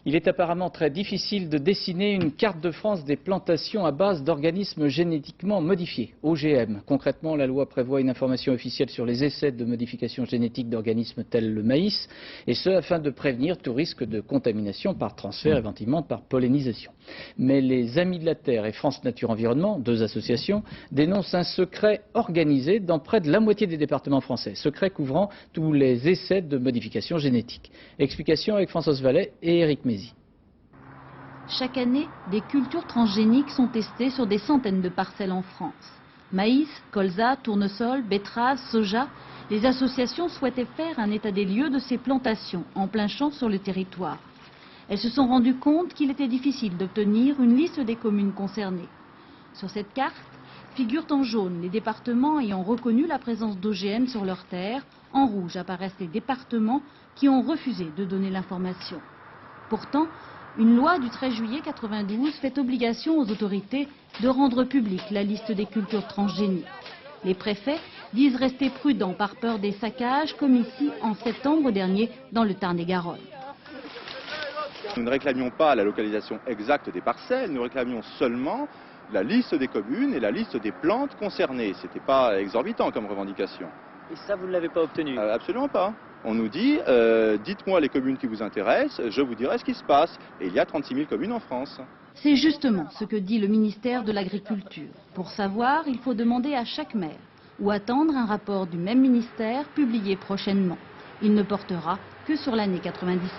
Il est apparemment très difficile de dessiner une carte de France des plantations à base d'organismes génétiquement modifiés, OGM. Concrètement, la loi prévoit une information officielle sur les essais de modification génétique d'organismes tels le maïs, et ce afin de prévenir tout risque de contamination par transfert, éventuellement par pollinisation. Mais les Amis de la Terre et France Nature Environnement, deux associations, dénoncent un secret organisé dans près de la moitié des départements français, secret couvrant tous les essais de modification génétique. Explication avec Françoise Vallet et Éric Mézy. Chaque année, des cultures transgéniques sont testées sur des centaines de parcelles en France. Maïs, colza, tournesol, betterave, soja, les associations souhaitaient faire un état des lieux de ces plantations en plein champ sur le territoire. Elles se sont rendues compte qu'il était difficile d'obtenir une liste des communes concernées. Sur cette carte figurent en jaune les départements ayant reconnu la présence d'OGM sur leurs terres. En rouge apparaissent les départements qui ont refusé de donner l'information. Pourtant, une loi du 13 juillet 1992 fait obligation aux autorités de rendre publique la liste des cultures transgéniques. Les préfets disent rester prudents par peur des saccages, comme ici en septembre dernier dans le Tarn-et-Garonne. Nous ne réclamions pas la localisation exacte des parcelles, nous réclamions seulement la liste des communes et la liste des plantes concernées. Ce n'était pas exorbitant comme revendication. Et ça, vous ne l'avez pas obtenu? Absolument pas. On nous dit, dites-moi les communes qui vous intéressent, je vous dirai ce qui se passe. Et il y a 36 000 communes en France. C'est justement ce que dit le ministère de l'Agriculture. Pour savoir, il faut demander à chaque maire ou attendre un rapport du même ministère publié prochainement. Il ne portera que sur l'année 97.